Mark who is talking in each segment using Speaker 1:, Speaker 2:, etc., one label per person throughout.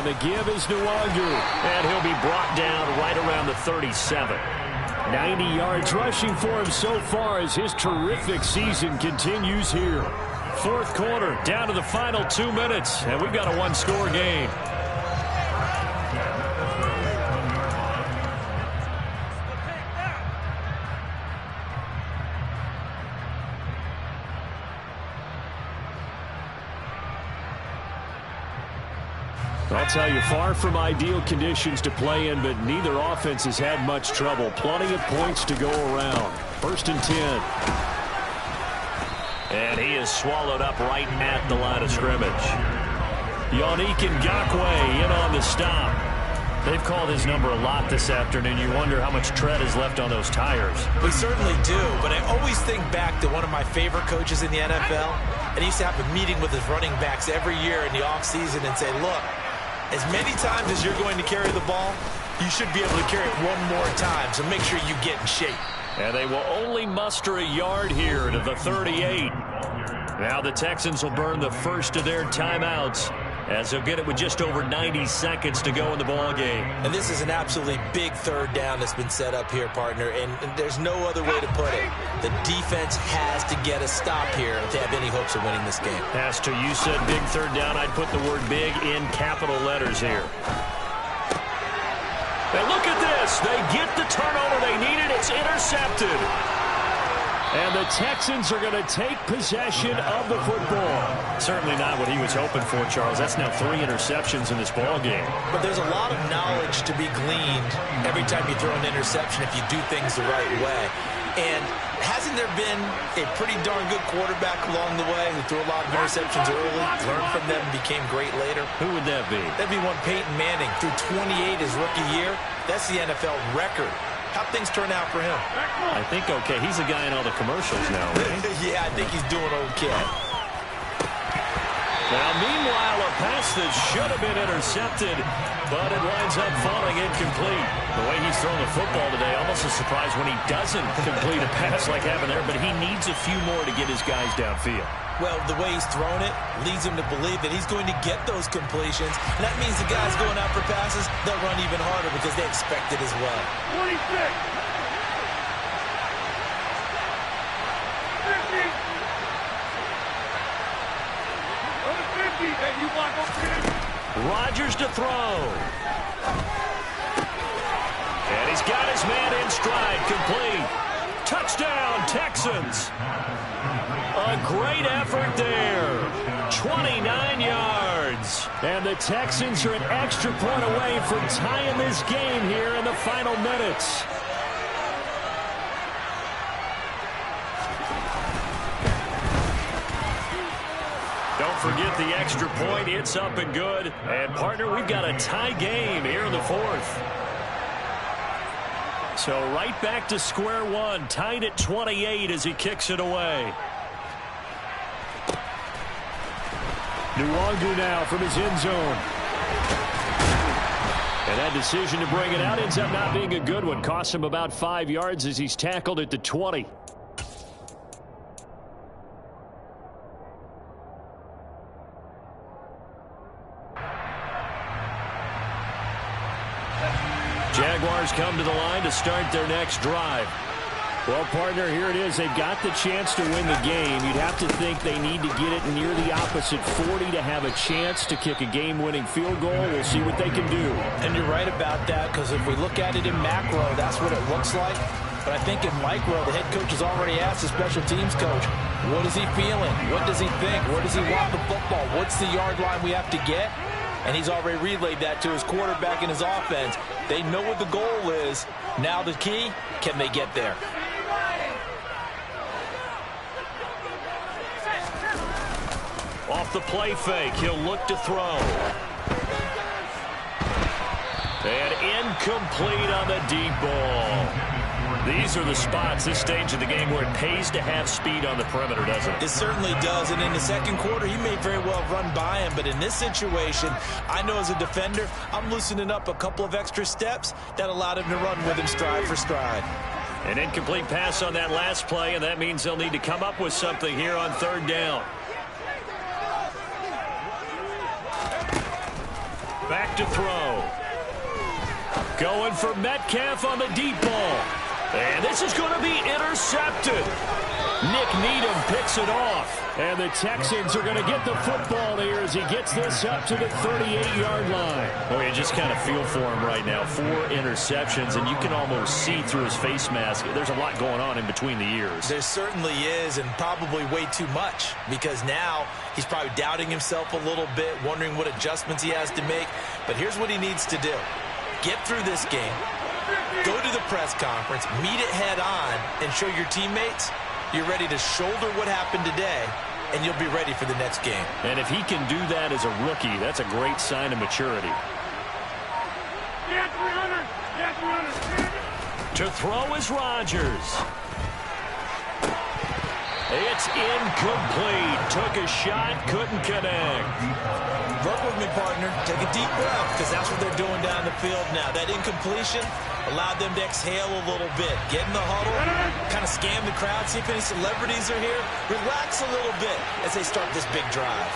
Speaker 1: On the give is Nwangu.
Speaker 2: And he'll be brought down right around the 37.
Speaker 1: 90 yards rushing for him so far as his terrific season continues here.
Speaker 2: Fourth quarter, down to the final 2 minutes, and we've got a one-score game.
Speaker 1: I'll tell you, far from ideal conditions to play in, but neither offense has had much trouble. Plenty of points to go around. 1st and 10.
Speaker 2: And he is swallowed up right at the line of scrimmage.
Speaker 1: Yannick Ngakoue in on the stop.
Speaker 2: They've called his number a lot this afternoon. You wonder how much tread is left on those tires.
Speaker 3: We certainly do, but I always think back to one of my favorite coaches in the NFL, and he used to have a meeting with his running backs every year in the offseason and say, look, as many times as you're going to carry the ball, you should be able to carry it one more time, so make sure you get in shape.
Speaker 2: And they will only muster a yard here to the 38. Now the Texans will burn the first of their timeouts as they'll get it with just over 90 seconds to go in the ball game.
Speaker 3: And this is an absolutely big third down that's been set up here, partner, and there's no other way to put it. The defense has to get a stop here if they have any hopes of winning this game.
Speaker 2: Pastor, you said big third down. I'd put the word big in capital letters here. And look at this. They get the turnover they needed. It's intercepted.
Speaker 1: And the Texans are going to take possession of the football.
Speaker 2: Certainly not what he was hoping for, Charles. That's now 3 interceptions in this ball game.
Speaker 3: But there's a lot of knowledge to be gleaned every time you throw an interception if you do things the right way. And hasn't there been a pretty darn good quarterback along the way who threw a lot of interceptions early, learned from them, and became great later?
Speaker 2: Who would that be?
Speaker 3: That'd be one Peyton Manning. Threw 28 his rookie year. That's the NFL record. How'd things turn out for him?
Speaker 2: I think okay. He's a guy in all the commercials now, right?
Speaker 3: Yeah, I think he's doing okay.
Speaker 2: Now, meanwhile, a pass that should have been intercepted, but it winds up falling incomplete. The way he's thrown the football today, almost a surprise when he doesn't complete a pass like happened there, but he needs a few more to get his guys downfield.
Speaker 3: Well, the way he's thrown it leads him to believe that he's going to get those completions. And that means the guys going out for passes, they'll run even harder because they expect it as well.
Speaker 4: 46.
Speaker 2: Rodgers to throw. And he's got his man in stride, complete. Touchdown, Texans. A great effort there. 29 yards.
Speaker 1: And the Texans are an extra point away from tying this game here in the final minutes.
Speaker 2: Don't forget the extra point. It's up and good. And, partner, we've got a tie game here in the fourth. So right back to square one. Tied at 28 as he kicks it away.
Speaker 1: Nwangu now from his end zone. And that decision to bring it out ends up not being a good one. Costs him about 5 yards as he's tackled at the 20. Jaguars come to the line to start their next drive. Well, partner, here it is. They've got the chance to win the game. You'd have to think they need to get it near the opposite 40 to have a chance to kick a game-winning field goal. We'll see what they can do.
Speaker 3: And you're right about that, because if we look at it in macro, that's what it looks like. But I think in micro, the head coach has already asked the special teams coach, what is he feeling? What does he think? Where does he want the football? What's the yard line we have to get? And he's already relayed that to his quarterback and his offense. They know what the goal is. Now the key, can they get there?
Speaker 2: Off the play fake, he'll look to throw. And incomplete on the deep ball. These are the spots, this stage of the game, where it pays to have speed on the perimeter, doesn't it?
Speaker 3: It certainly does, and in the second quarter, he may very well run by him, but in this situation, I know as a defender, I'm loosening up a couple of extra steps that allowed him to run with him stride for stride.
Speaker 2: An incomplete pass on that last play, and that means they'll need to come up with something here on third down.
Speaker 1: Back to throw. Going for Metcalf on the deep ball. And this is going to be intercepted. Nick Needham picks it off. And the Texans are going to get the football here as he gets this up to the 38-yard line.
Speaker 2: Oh, you just kind of feel for him right now. 4 interceptions, and you can almost see through his face mask. There's a lot going on in between the ears.
Speaker 3: There certainly is, and probably way too much, because now he's probably doubting himself a little bit, wondering what adjustments he has to make. But here's what he needs to do. Get through this game, go to the press conference, meet it head on, and show your teammates you're ready to shoulder what happened today, and you'll be ready for the next game.
Speaker 1: And if he can do that as a rookie, that's a great sign of maturity. To throw is Rodgers. It's incomplete. Took a shot, couldn't connect.
Speaker 3: Work with me, partner. Take a deep breath, because that's what they're doing down the field now. That incompletion allowed them to exhale a little bit. Get in the huddle, kind of scan the crowd, see if any celebrities are here. Relax a little bit as they start this big drive.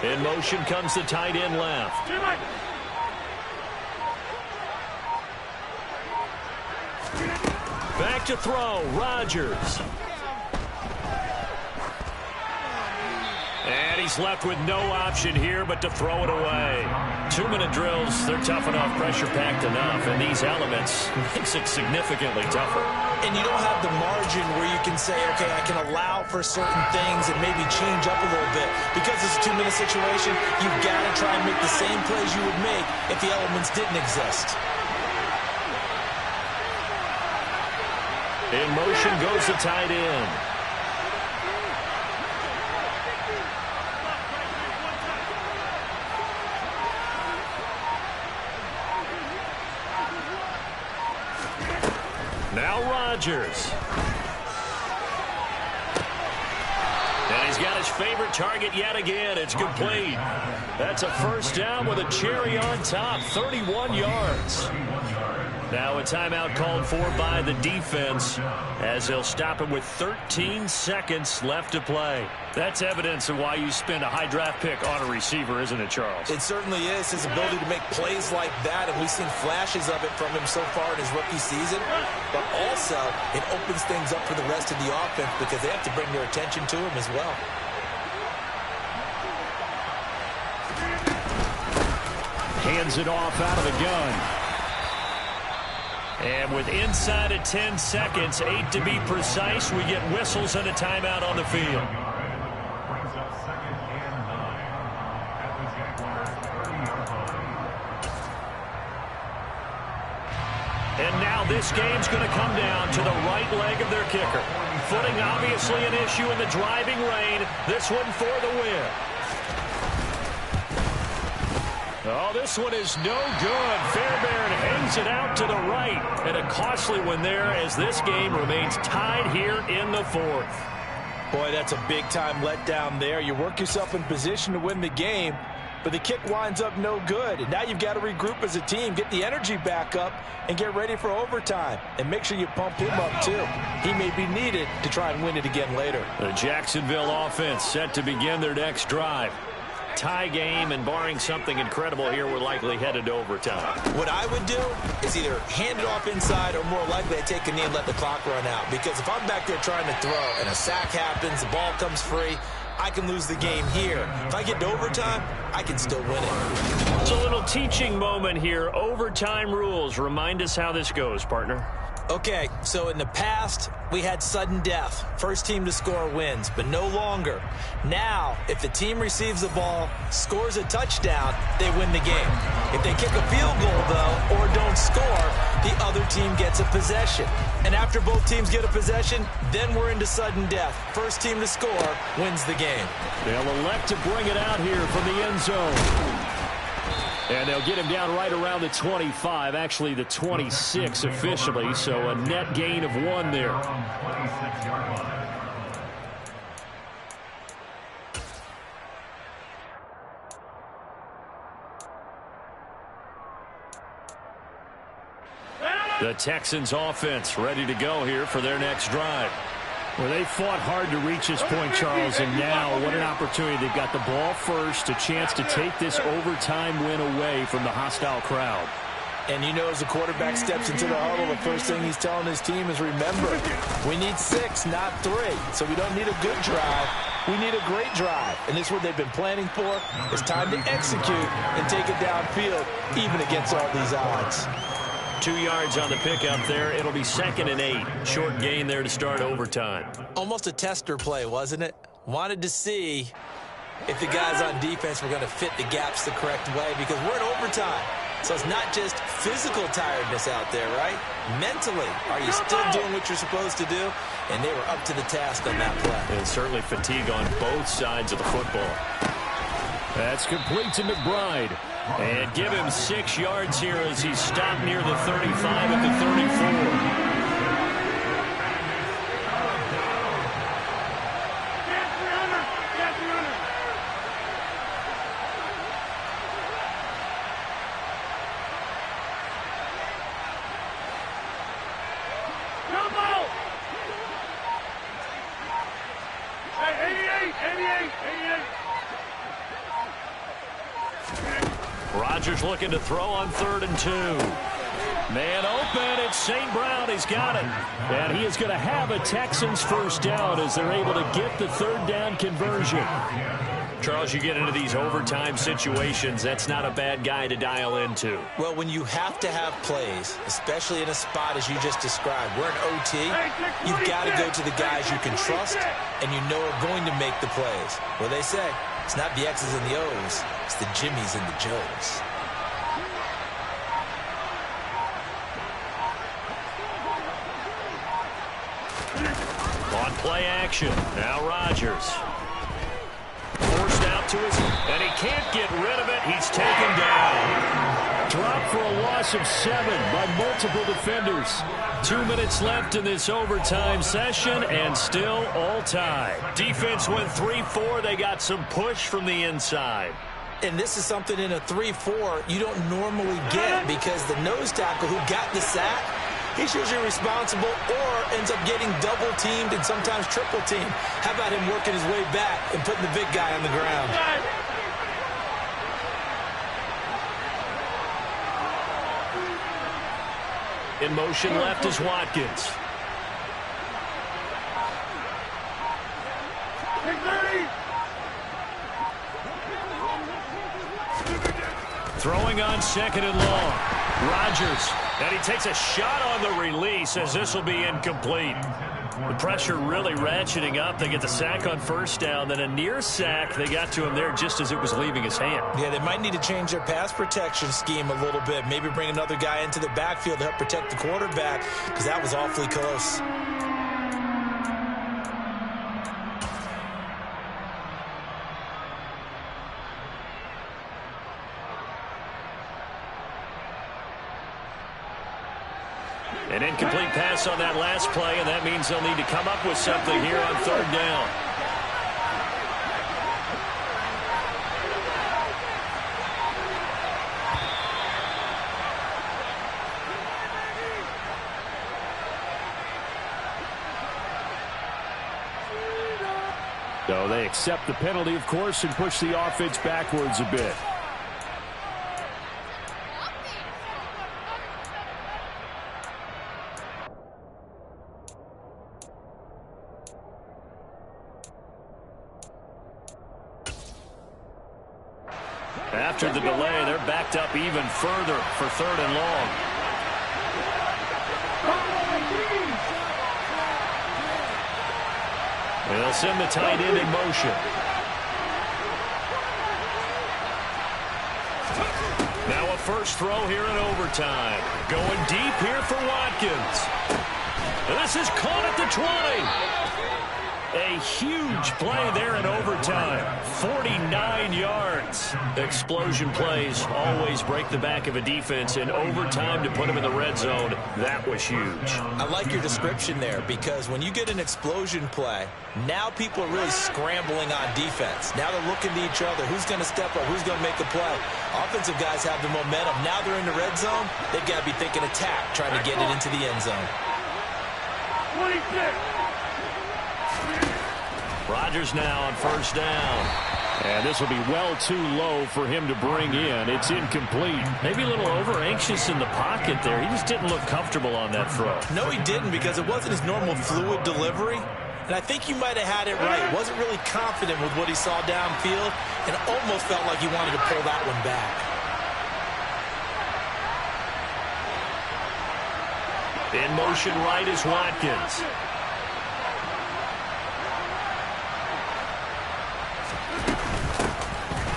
Speaker 1: In motion comes the tight end left. Back to throw, Rodgers. And he's left with no option here but to throw it away. 2-minute drills, they're tough enough, pressure-packed enough, and these elements makes it significantly tougher.
Speaker 3: And you don't have the margin where you can say, okay, I can allow for certain things and maybe change up a little bit. Because it's a 2-minute situation, you've got to try and make the same plays you would make if the elements didn't exist.
Speaker 1: In motion goes the tight end. Now Rodgers. And he's got his favorite target yet again. It's complete. That's a first down with a cherry on top. 31 yards. Now a timeout called for by the defense as they'll stop him with 13 seconds left to play. That's evidence of why you spend a high draft pick on a receiver, isn't it, Charles?
Speaker 3: It certainly is. His ability to make plays like that, and we've seen flashes of it from him so far in his rookie season. But also, it opens things up for the rest of the offense because they have to bring their attention to him as well.
Speaker 1: Hands it off out of the gun. And with inside of 10 seconds, 8 to be precise, we get whistles and a timeout on the field. And now this game's going to come down to the right leg of their kicker. Footing obviously an issue in the driving rain. This one for the win. Oh, this one is no good. Fairbairn hangs it out to the right. And a costly one there as this game remains tied here in the fourth.
Speaker 3: Boy, that's a big-time letdown there. You work yourself in position to win the game, but the kick winds up no good. And now you've got to regroup as a team, get the energy back up, and get ready for overtime. And make sure you pump him up, too. He may be needed to try and win it again later.
Speaker 1: The Jacksonville offense set to begin their next drive. Tie game, and barring something incredible here, we're likely headed to overtime.
Speaker 3: What I would do is either hand it off inside or more likely I take a knee and let the clock run out. Because if I'm back there trying to throw and a sack happens, the ball comes free, I can lose the game here. If I get to overtime, I can still win it.
Speaker 1: It's a little teaching moment here. Overtime rules. Remind us how this goes, partner.
Speaker 3: Okay, so in the past, we had sudden death. First team to score wins, but no longer. Now, if the team receives the ball, scores a touchdown, they win the game. If they kick a field goal, though, or don't score, the other team gets a possession. And after both teams get a possession, then we're into sudden death. First team to score wins the game.
Speaker 1: They'll elect to bring it out here from the end zone. And they'll get him down right around the 25, actually the 26 officially, so a net gain of 1 there.
Speaker 2: The Texans offense ready to go here for their next drive.
Speaker 1: Well, they fought hard to reach this point, Charles, and now what an opportunity. They've got the ball first, a chance to take this overtime win away from the hostile crowd.
Speaker 3: And you know, as the quarterback steps into the huddle, the first thing he's telling his team is, remember, we need 6, not 3. So we don't need a good drive. We need a great drive. And this is what they've been planning for. It's time to execute and take it downfield, even against all these odds.
Speaker 2: 2 yards on the pickup there. It'll be 2nd and 8. Short gain there to start overtime.
Speaker 3: Almost a tester play, wasn't it? Wanted to see if the guys on defense were going to fit the gaps the correct way, because we're in overtime. So it's not just physical tiredness out there, right? Mentally, are you still doing what you're supposed to do? And they were up to the task on that play.
Speaker 2: And certainly fatigue on both sides of the football.
Speaker 1: That's complete to McBride.
Speaker 2: And give him 6 yards here as he's stopped near the 35 at the 34. Rodgers looking to throw on 3rd and 2.
Speaker 1: Man open, it's St. Brown. He's got it. And he is going to have a Texans first down as they're able to get the 3rd down conversion.
Speaker 2: Charles, you get into these overtime situations, that's not a bad guy to dial into.
Speaker 3: Well, when you have to have plays, especially in a spot as you just described, we're in OT, you've got to go to the guys you can trust and you know are going to make the plays. Well, they say, it's not the X's and the O's, it's the Jimmys and the Joes.
Speaker 2: On play action, now Rodgers. Forced out to his, and he can't get rid of it. He's taken down.
Speaker 1: Dropped for a loss of 7 by multiple defenders. 2 minutes left in this overtime session, and still all tied.
Speaker 2: Defense went 3-4. They got some push from the inside.
Speaker 3: And this is something in a 3-4 you don't normally get, because the nose tackle who got the sack, he's usually responsible or ends up getting double-teamed and sometimes triple-teamed. How about him working his way back and putting the big guy on the ground?
Speaker 2: In motion left is Watkins. Throwing on 2nd and long. Rodgers. And he takes a shot on the release as this will be incomplete. The pressure really ratcheting up. They get the sack on 1st down. Then a near sack. They got to him there just as it was leaving his hand.
Speaker 3: Yeah, they might need to change their pass protection scheme a little bit. Maybe bring another guy into the backfield to help protect the quarterback, because that was awfully close.
Speaker 2: An incomplete pass on that last play, and that means they'll need to come up with something here on 3rd down.
Speaker 1: So they accept the penalty, of course, and push the offense backwards a bit.
Speaker 2: After the delay, they're backed up even further for 3rd and long. They'll send the tight end in motion. Now a first throw here in overtime. Going deep here for Watkins. And this is caught at the 20. A huge play there in overtime. 49 yards. Explosion plays always break the back of a defense. In overtime to put them in the red zone, that was huge.
Speaker 3: I like your description there, because when you get an explosion play, now people are really scrambling on defense. Now they're looking to each other. Who's going to step up? Who's going to make the play? Offensive guys have the momentum. Now they're in the red zone. They've got to be thinking attack, trying to get it into the end zone.
Speaker 1: 26.
Speaker 2: Rodgers now on first down.
Speaker 1: And this will be well too low for him to bring in. It's incomplete.
Speaker 2: Maybe a little over-anxious in the pocket there. He just didn't look comfortable on that throw.
Speaker 3: No, he didn't, because it wasn't his normal fluid delivery. And I think you might have had it right. Wasn't really confident with what he saw downfield, and almost felt like he wanted to pull that one back.
Speaker 2: In motion right is Watkins.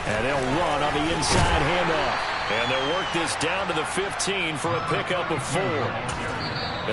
Speaker 1: And they'll run on the inside handoff.
Speaker 2: And they'll work this down to the 15 for a pickup of 4.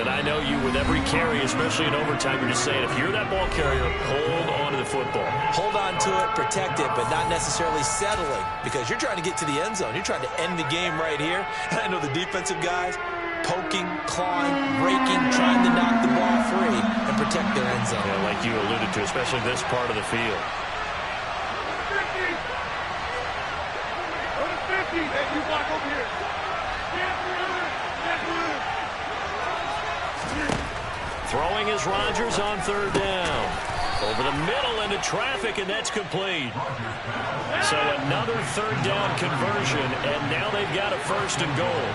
Speaker 2: And I know you, with every carry, especially in overtime, you're just saying, if you're that ball carrier, hold on to the football.
Speaker 3: Hold on to it, protect it, but not necessarily settling, because you're trying to get to the end zone. You're trying to end the game right here. And I know the defensive guys poking, clawing, raking, trying to knock the ball free and protect their end zone.
Speaker 2: Yeah, like you alluded to, especially this part of the field.
Speaker 1: 50. Hey, you block over here.
Speaker 2: Throwing is Rodgers on third down. Over the middle into traffic, and that's complete. So another third down conversion, and now they've got a first and goal.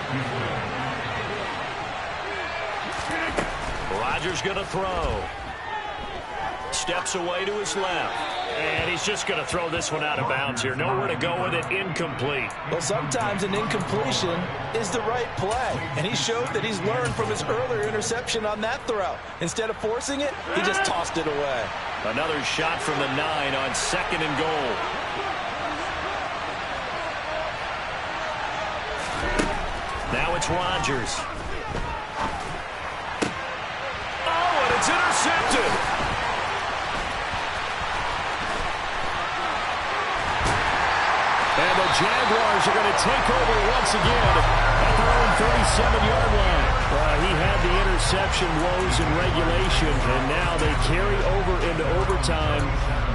Speaker 2: Rodgers going to throw. Steps away to his left. And he's just going to throw this one out of bounds here. Nowhere to go with it. Incomplete.
Speaker 3: Well, sometimes an incompletion is the right play. And he showed that he's learned from his earlier interception on that throw. Instead of forcing it, he just tossed it away.
Speaker 2: Another shot from the 9 on second and goal. Now it's Rodgers. Oh, and it's intercepted.
Speaker 1: And the Jaguars are going to take over once again at their own 37-yard line. He had the interception woes in regulation, and now they carry over into overtime.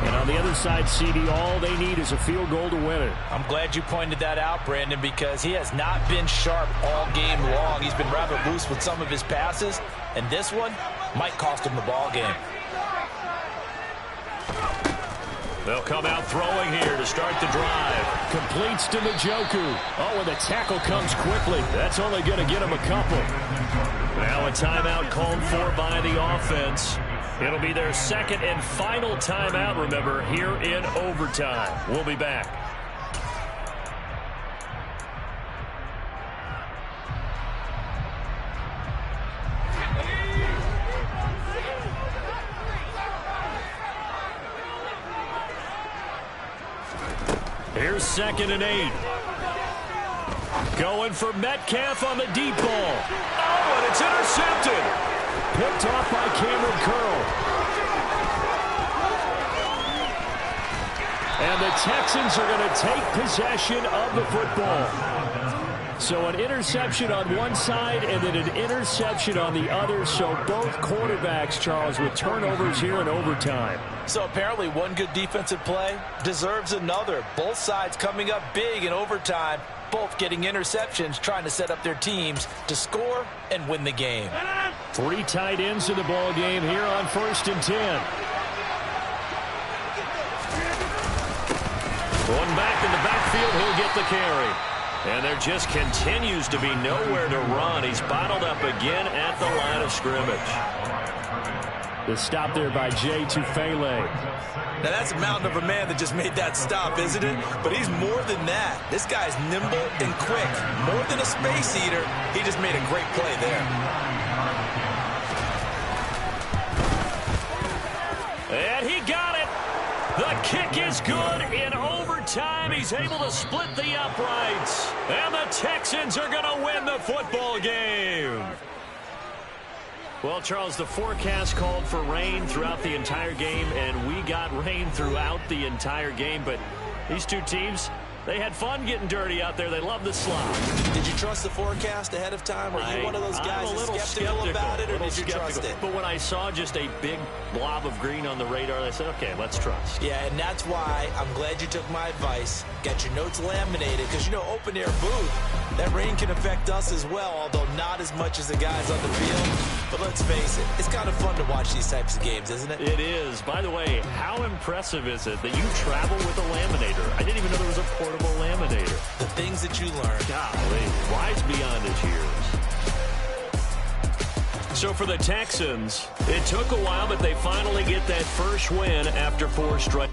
Speaker 1: And on the other side, CD, all they need is a field goal to win it.
Speaker 3: I'm glad you pointed that out, Brandon, because he has not been sharp all game long. He's been rather loose with some of his passes, and this one might cost him the ball game.
Speaker 2: They'll come out throwing here to start the drive.
Speaker 1: Completes to Njoku. Oh, and the tackle comes quickly. That's only going to get him a couple.
Speaker 2: Now a timeout called for by the offense. It'll be their second and final timeout, remember, here in overtime. We'll be back. Here's second and 8. Going for Metcalf on the deep ball. Oh, and it's intercepted.
Speaker 1: Picked off by Cameron Curl. And the Texans are going to take possession of the football. So an interception on one side and then an interception on the other. So both quarterbacks, Charles, with turnovers here in overtime.
Speaker 3: So apparently one good defensive play deserves another. Both sides coming up big in overtime, both getting interceptions, trying to set up their teams to score and win the game.
Speaker 1: 3 tight ends in the ball game here on 1st and 10.
Speaker 2: Going back in the backfield, he'll get the carry. And there just continues to be nowhere to run. He's bottled up again at the line of scrimmage.
Speaker 1: The stop there by Jay Tufele.
Speaker 3: Now that's a mountain of a man that just made that stop, isn't it? But he's more than that. This guy's nimble and quick. More than a space eater, he just made a great play there.
Speaker 2: And he got it. The kick is good in overtime. He's able to split the uprights. And the Texans are going to win the football game. Well, Charles, the forecast called for rain throughout the entire game, and we got rain throughout the entire game. But these two teams, they had fun getting dirty out there. They love the slop.
Speaker 3: Did you trust the forecast ahead of time? Are you one of those guys that's skeptical about it, or did you trust it?
Speaker 2: But when I saw just a big blob of green on the radar, I said, okay, let's trust.
Speaker 3: Yeah, and that's why I'm glad you took my advice. Got your notes laminated, because, you know, open air booth, that rain can affect us as well, although not as much as the guys on the field. But let's face it, it's kind of fun to watch these types of games, isn't it?
Speaker 2: It is. By the way, how impressive is it that you travel with a laminator? I didn't even know there was a portable laminator.
Speaker 3: The things that you learn.
Speaker 2: Golly, wise beyond his years. So for the Texans, it took a while, but they finally get that first win after 4 straight.